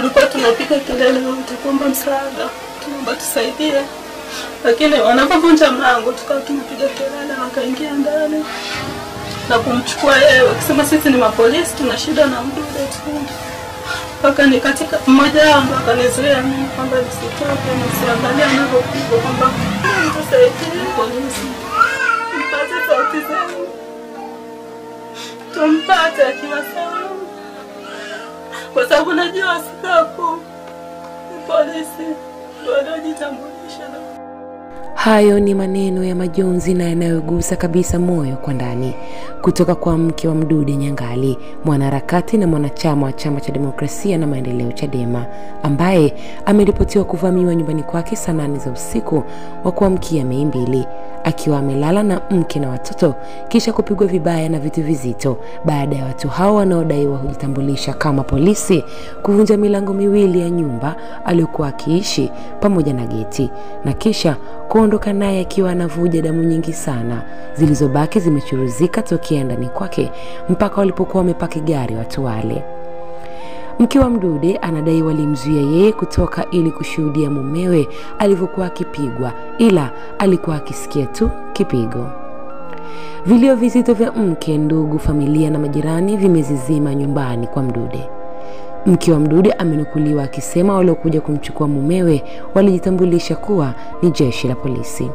tulikuwa tunapiga kelele wote kuomba msaada, tunaomba tusaidie. Lakini wanapovunja mlango tukawa tunapiga kelele, wakaingia ndani na kumchukua yeye, wakisema sisi ni mapolisi tuna shida na Mdude tu. Mpaka ni katika mmoja wao ndo akanizuia mimi kwamba nisitoke, nisiangalie anapokuja kwamba tusaidie polisi. Mpate sauti zangu, tumpate akiwa sawa, kwa sababu najua sikapo ni polisi ndio waliojitambulisha. Hayo ni maneno ya majonzi na yanayogusa kabisa moyo kwa ndani kutoka kwa mke wa Mdude Nyangali, mwanaharakati na mwanachama wa Chama cha Demokrasia na Maendeleo Chadema, ambaye ameripotiwa kuvamiwa nyumbani kwake saa 8 za usiku wa kuamkia Mei 2 akiwa amelala na mke na watoto, kisha kupigwa vibaya na vitu vizito baada ya watu hao wanaodaiwa kujitambulisha kama polisi kuvunja milango miwili ya nyumba aliyokuwa akiishi pamoja na geti, na kisha kuondoka naye akiwa anavuja damu nyingi sana zilizobaki zimechuruzika tokea ndani kwake mpaka walipokuwa wamepaki gari watu wale. Mke wa Mdude anadai walimzuia yeye kutoka ili kushuhudia mumewe alivyokuwa akipigwa, ila alikuwa akisikia tu kipigo. Vilio vizito vya mke, ndugu, familia na majirani vimezizima nyumbani kwa Mdude. Mke wa Mdude amenukuliwa akisema waliokuja kumchukua mumewe walijitambulisha kuwa ni jeshi la polisi,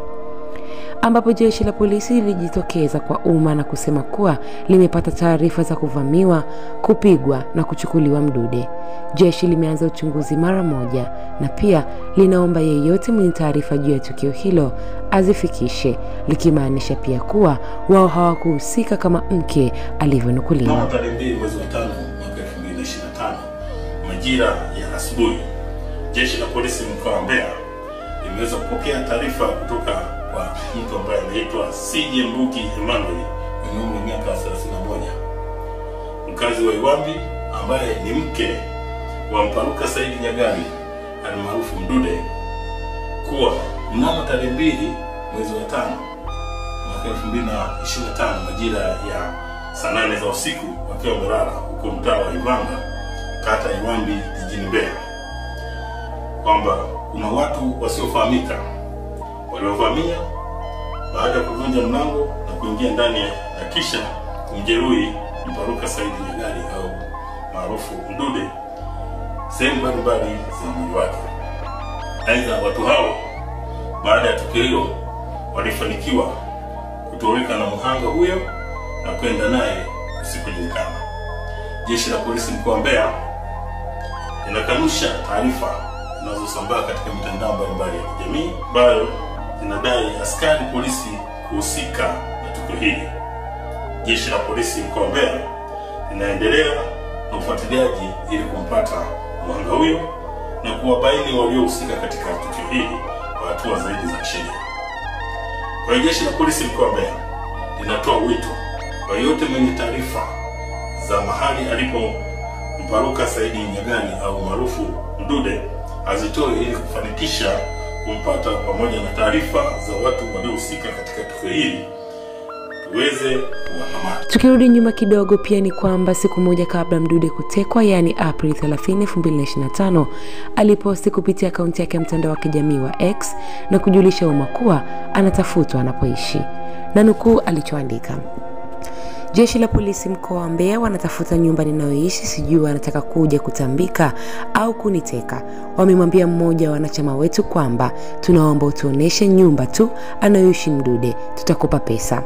ambapo jeshi la polisi lilijitokeza kwa umma na kusema kuwa limepata taarifa za kuvamiwa, kupigwa na kuchukuliwa Mdude. Jeshi limeanza uchunguzi mara moja na pia linaomba yeyote mwenye taarifa juu ya tukio hilo azifikishe, likimaanisha pia kuwa wao hawakuhusika kama mke alivyonukuliwa. Tarehe 2 mwezi wa 5 mwaka 2025 majira ya asubuhi, jeshi la polisi mkoa wa Mbeya limeweza kupokea taarifa kutoka kwa mtu ambaye anaitwa CJ Mbuki Emmanuel mwenye umri wa miaka 31, mkazi wa Iwambi, ambaye ni mke wa Mparuka Saidi Nyagali almaarufu Mdude, kuwa mnamo tarehe 2 mwezi wa 5 mwaka 2025 majira ya saa 8 za usiku wakiwa wamelala huko mtaa wa Ivanga, kata Iwambi, jijini Mbeya, kwamba kuna watu wasiofahamika waliovamia baada ya kuvunja mlango na kuingia ndani na kisha kumjeruhi Mparuka Saidi Nyagali au maarufu Mdude sehemu mbalimbali za mwili wake. Aidha, watu hao baada ya tukio hilo walifanikiwa kutoweka na mhanga huyo na kwenda naye usikujulikana. Jeshi la polisi mkoa wa Mbeya linakanusha taarifa zinazosambaa katika mitandao mbalimbali ya kijamii ambayo zinadai askari polisi kuhusika na tukio hili. Jeshi la polisi mkoa wa Mbeya linaendelea na ufuatiliaji ili kumpata mhanga huyo na kuwabaini waliohusika katika tukio hili kwa hatua zaidi za sheria. Kwa hiyo jeshi la polisi mkoa wa Mbeya linatoa wito kwa yote mwenye taarifa za mahali alipo Mparuka Saidi Nyagali au maarufu Mdude azitoe ili kufanikisha kumpata, pamoja na taarifa za watu waliohusika katika tukio hili tuweze kuwakamata. Tukirudi nyuma kidogo, pia ni kwamba siku moja kabla Mdude kutekwa, yani April 30, 2025, aliposti kupitia akaunti yake ya mtandao wa kijamii wa X na kujulisha umma kuwa anatafutwa anapoishi, na nukuu alichoandika: jeshi la polisi mkoa wa Mbeya wanatafuta nyumba ninayoishi, sijui wanataka kuja kutambika au kuniteka. Wamemwambia mmoja wa wanachama wetu kwamba tunaomba utuoneshe nyumba tu anayoishi Mdude, tutakupa pesa.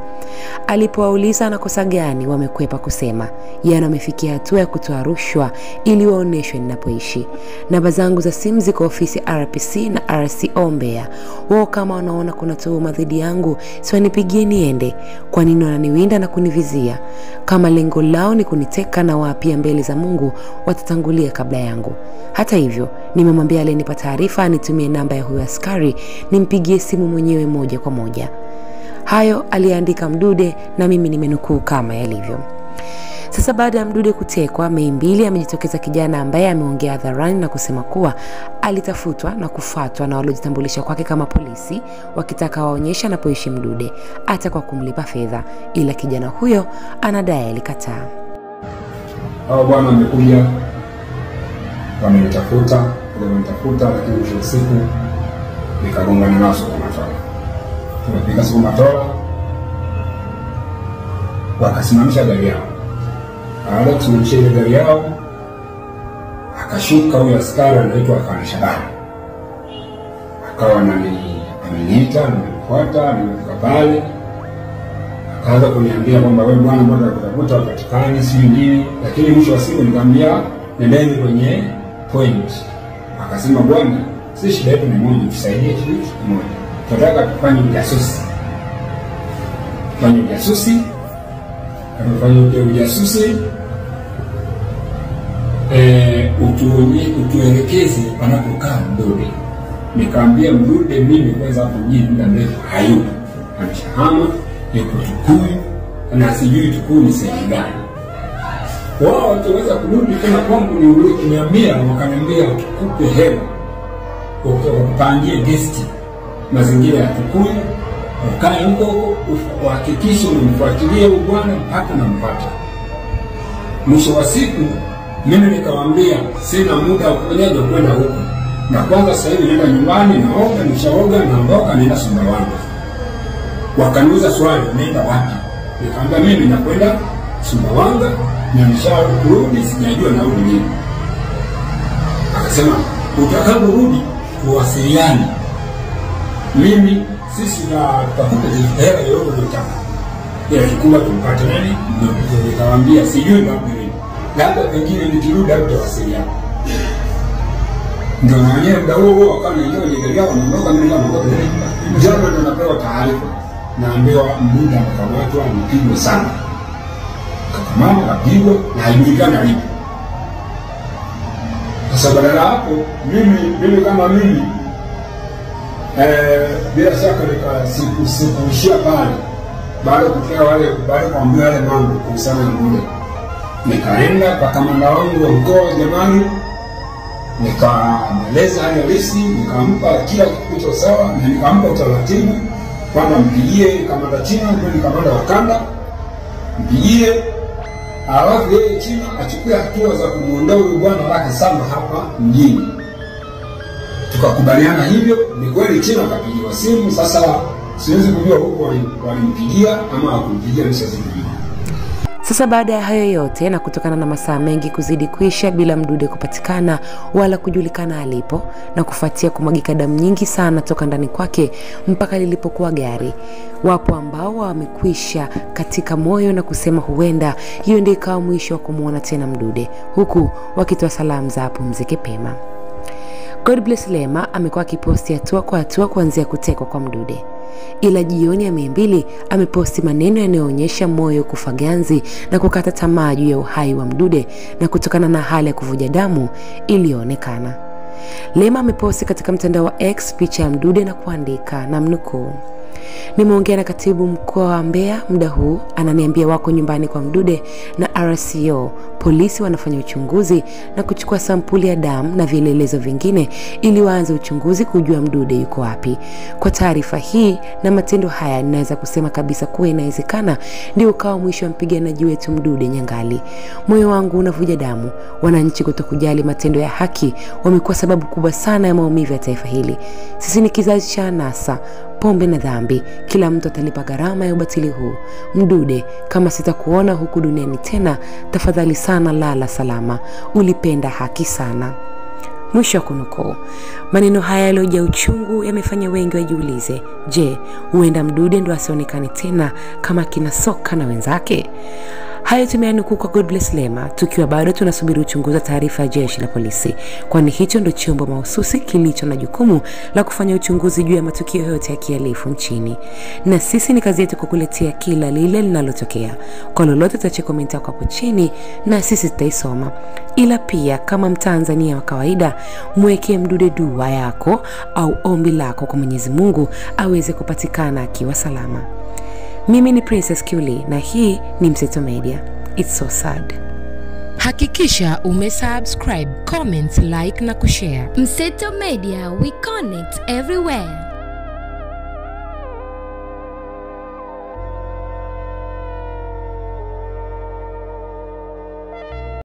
Alipowauliza anakosa gani, wamekwepa kusema yana wamefikia hatua ya kutoa rushwa ili waoneshwe ninapoishi. Namba zangu za simu ziko ofisi RPC na RCO Mbeya. Wao kama wanaona kuna tuhuma dhidi yangu, si wanipigie niende. Kwa nini wananiwinda na kunivizia? Kama lengo lao ni kuniteka, na wapia mbele za Mungu watatangulia kabla yangu. Hata hivyo, nimemwambia alinipa taarifa anitumie namba ya huyo askari nimpigie simu mwenyewe moja kwa moja. Hayo aliandika Mdude na mimi nimenukuu kama yalivyo. Sasa baada ya Mdude kutekwa Mei 2, amejitokeza kijana ambaye ameongea hadharani na kusema kuwa alitafutwa na kufuatwa na waliojitambulisha kwake kama polisi wakitaka waonyesha anapoishi Mdude hata kwa kumlipa fedha, ila kijana huyo anadai alikataa. Hao bwana amekuja wamenitafuta, lakini mwisho wa siku nikagongana nao Soko Matola. Tumefika Soko Matola, wakasimamisha gari yao. Baada ya kusimamisha ile gari yao, akashuka huyo askari anaitwa Afande Shabani. Akawa ameniita, nimemfuata, nimefika pale. Akaanza kuniambia kwamba wewe bwana mbona unatafuta wapatikani si nini, lakini mwisho wa siku nikamwambia nendeni kwenye point. Akasema bwana, si shida yetu ni moja, tusaidie kitu kimoja. Tunataka tufanye ujasusi. Fanye ujasusi. Utuelekeze panapokaa Mdude. Nikaambia Mdude mimi kwanza hapo mjini muda mrefu hayupo. Ameshahama, yuko Tukuyu, na sijui Tukuyu ni sehemu gani. Wao wataweza kurudi tena kwangu niambia, wakaniambia tukupe hela. Upangie guest mazingira ya Tukuyu, ukae huko uhakikishe umemfuatilia huyo bwana mpaka nampata. Mwisho wa siku mimi nikawaambia sina muda wa kwenda huko. Na kwanza sasa hivi nenda nyumbani, naoga, nishaoga, naondoka nenda Sumbawanga. Wakaniuliza swali, nenda wapi? Nikamwambia mimi nakwenda Sumbawanga na nisharudi, sijajua narudi lini. Akasema utakaporudi tuwasiliane. Mimi sisi tutakupa hela yoyote unataka. Ile kikubwa tumpate nani? Ndio nikawaambia sijui wapi lini. Labda pengine nikirudi hapo tutawasiliana. Ndio na wenyewe muda huo wakaanza ile gari wanaondoka, mimi naondoka. Jana ndo napewa taarifa. Naambiwa Mdude amekamatwa, amepigwa sana. Mama kapigwa na haijulikani alipo. Sasa badala hapo mimi kama mimi bila shaka sikuishia pale. Baada ya kufikia baada ya kuambia wale mambo kuhusiana na Mdude, nikaenda kwa kamanda wangu wa mkoa jamani, nikamweleza hali halisi, nikampa kila kitu sawa, na nikampa utaratibu kwamba mpigie kamanda China, ndio kamanda wa kanda, mpigie alafu yeye China achukue hatua za kumuondoa huyo bwana wake Samba hapa mjini. Tukakubaliana hivyo. Ni kweli China akapigiwa simu. Sasa siwezi kujua huko walimpigia ama hakumpigia, nisizidi. Sasa baada ya hayo yote na kutokana na masaa mengi kuzidi kuisha bila Mdude kupatikana wala kujulikana alipo, na kufuatia kumwagika damu nyingi sana toka ndani kwake mpaka lilipokuwa gari, wapo ambao wamekwisha katika moyo na kusema huenda hiyo ndio ikawa mwisho wa kumuona tena Mdude, huku wakitoa salamu za pumzike pema. God bless Lema amekuwa akiposti hatua kwa hatua kuanzia kutekwa kwa Mdude. Ila jioni ya Mei 2 ameposti maneno yanayoonyesha moyo kufaganzi na kukata tamaa juu ya uhai wa Mdude na kutokana na hali ya kuvuja damu iliyoonekana. Lema ameposti katika mtandao wa X picha ya Mdude na kuandika na mnukuu, nimeongea na katibu mkoa wa Mbeya muda huu, ananiambia wako nyumbani kwa Mdude na RCO polisi wanafanya uchunguzi na kuchukua sampuli ya damu na vielelezo vingine ili waanze uchunguzi kujua Mdude yuko wapi. Kwa taarifa hii na matendo haya ninaweza kusema kabisa kuwa inawezekana ndio ukawa mwisho wa mpiganaji wetu Mdude Nyangali. Moyo wangu unavuja damu. Wananchi kutokujali matendo ya haki wamekuwa sababu kubwa sana ya maumivu ya taifa hili. Sisi ni kizazi cha anasa, pombe na dhambi. Kila mtu atalipa gharama ya ubatili huu. Mdude, kama sitakuona huku duniani tena, tafadhali sana lala salama. Ulipenda haki sana. Mwisho wa kunukuu. Maneno haya yaliyojaa uchungu yamefanya wengi wajiulize, je, huenda Mdude ndo asionekane tena kama kina Soka na wenzake? Hayo tumeanukuu kwa God bless Lema, tukiwa bado tunasubiri uchunguzi wa taarifa ya jeshi la polisi, kwani hicho ndio chombo mahususi kilicho na jukumu la kufanya uchunguzi juu ya matukio yote ya kihalifu nchini. Na sisi ni kazi yetu kukuletea kila lile linalotokea. Kwa lolote tutaacha komenti yako hapo chini na sisi tutaisoma. Ila pia kama Mtanzania wa kawaida, mwekee Mdude dua yako au ombi lako kwa Mwenyezi Mungu aweze kupatikana akiwa salama. Mimi ni Princess Kiuli na hii ni Mseto Media. It's so sad. Hakikisha umesubscribe, comment, like na kushare. Mseto Media, we connect everywhere.